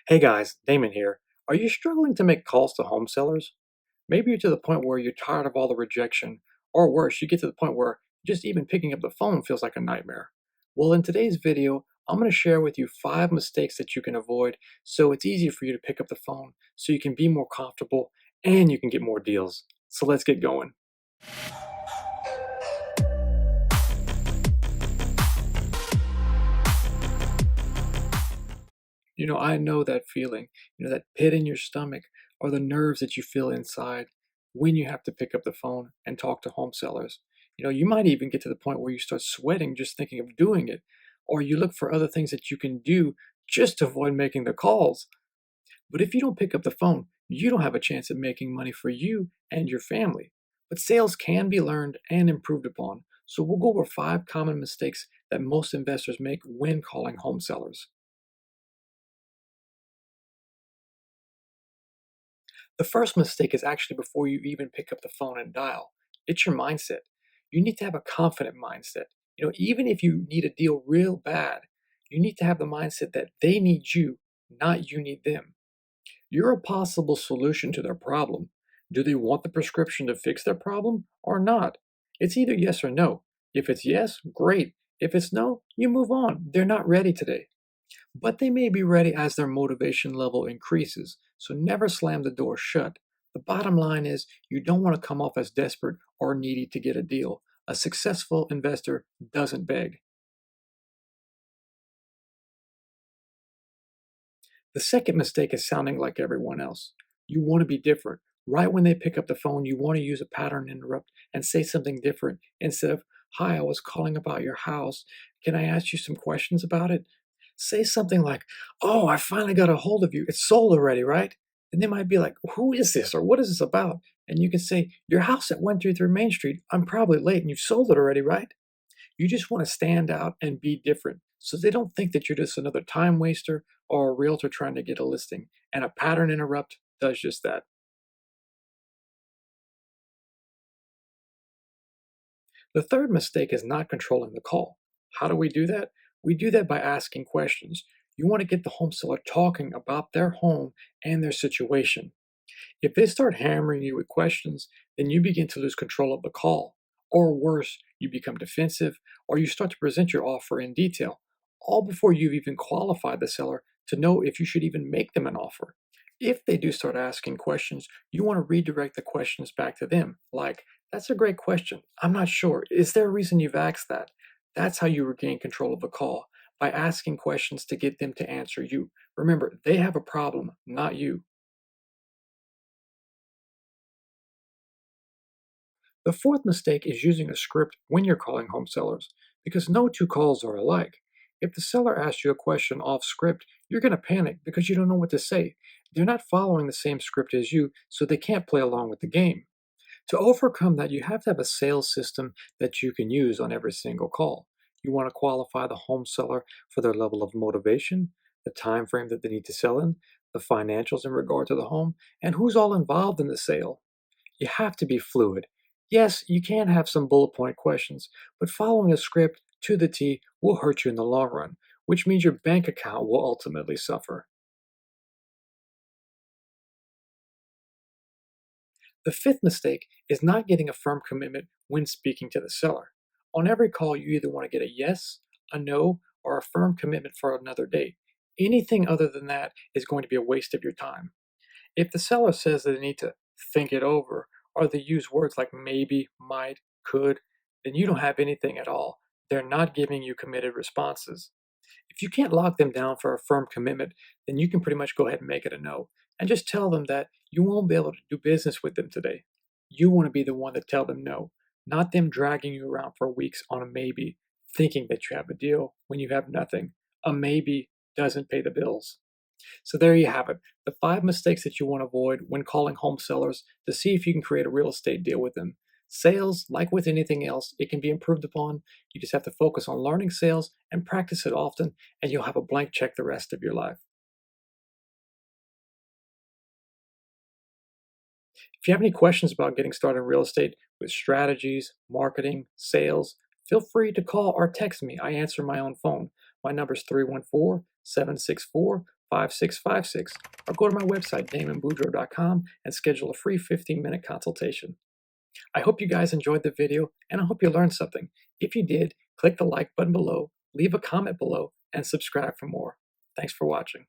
Hey guys, Damon here. Are you struggling to make calls to home sellers? Maybe you're to the point where you're tired of all the rejection, or worse, you get to the point where just even picking up the phone feels like a nightmare. Well, in today's video, I'm going to share with you 5 mistakes that you can avoid so it's easier for you to pick up the phone so you can be more comfortable and you can get more deals. So let's get going. I know that feeling, that pit in your stomach or the nerves that you feel inside when you have to pick up the phone and talk to home sellers. You might even get to the point where you start sweating just thinking of doing it, or you look for other things that you can do just to avoid making the calls. But if you don't pick up the phone, you don't have a chance at making money for you and your family. But sales can be learned and improved upon. So we'll go over 5 common mistakes that most investors make when calling home sellers. The first mistake is actually before you even pick up the phone and dial. It's your mindset. You need to have a confident mindset. Even if you need a deal real bad, you need to have the mindset that they need you, not you need them. You're a possible solution to their problem. Do they want the prescription to fix their problem or not? It's either yes or no. If it's yes, great. If it's no, you move on. They're not ready today. But they may be ready as their motivation level increases, so never slam the door shut. The bottom line is you don't want to come off as desperate or needy to get a deal. A successful investor doesn't beg. The second mistake is sounding like everyone else. You want to be different. Right when they pick up the phone, you want to use a pattern interrupt and say something different instead of, "Hi, I was calling about your house. Can I ask you some questions about it?" Say something like, "Oh, I finally got a hold of you. It's sold already, right?" And they might be like, "Who is this? Or what is this about?" And you can say, "Your house at 133 Main Street. I'm probably late and you've sold it already, right?" You just want to stand out and be different so they don't think that you're just another time waster or a realtor trying to get a listing. And a pattern interrupt does just that. The third mistake is not controlling the call. How do we do that? We do that by asking questions. You want to get the home seller talking about their home and their situation. If they start hammering you with questions, then you begin to lose control of the call. Or worse, you become defensive or you start to present your offer in detail, all before you've even qualified the seller to know if you should even make them an offer. If they do start asking questions, you want to redirect the questions back to them, like, "That's a great question. I'm not sure. Is there a reason you've asked that?" That's how you regain control of the call, by asking questions to get them to answer you. Remember, they have a problem, not you. The fourth mistake is using a script when you're calling home sellers, because no two calls are alike. If the seller asks you a question off script, you're going to panic because you don't know what to say. They're not following the same script as you, so they can't play along with the game. To overcome that, you have to have a sales system that you can use on every single call. You want to qualify the home seller for their level of motivation, the time frame that they need to sell in, the financials in regard to the home, and who's all involved in the sale. You have to be fluid. Yes, you can have some bullet point questions, but following a script to the T will hurt you in the long run, which means your bank account will ultimately suffer. The fifth mistake is not getting a firm commitment when speaking to the seller. On every call, you either want to get a yes, a no, or a firm commitment for another date. Anything other than that is going to be a waste of your time. If the seller says that they need to think it over, or they use words like maybe, might, could, then you don't have anything at all. They're not giving you committed responses. If you can't lock them down for a firm commitment, then you can pretty much go ahead and make it a no. And just tell them that you won't be able to do business with them today. You want to be the one to tell them no, not them dragging you around for weeks on a maybe, thinking that you have a deal when you have nothing. A maybe doesn't pay the bills. So there you have it, the 5 mistakes that you want to avoid when calling home sellers to see if you can create a real estate deal with them. Sales, like with anything else, it can be improved upon. You just have to focus on learning sales and practice it often, and you'll have a blank check the rest of your life. If you have any questions about getting started in real estate with strategies, marketing, sales, feel free to call or text me. I answer my own phone. My number is 314 764 5656, or go to my website, damonboudreaux.com, and schedule a free 15-minute consultation. I hope you guys enjoyed the video, and I hope you learned something. If you did, click the like button below, leave a comment below, and subscribe for more. Thanks for watching.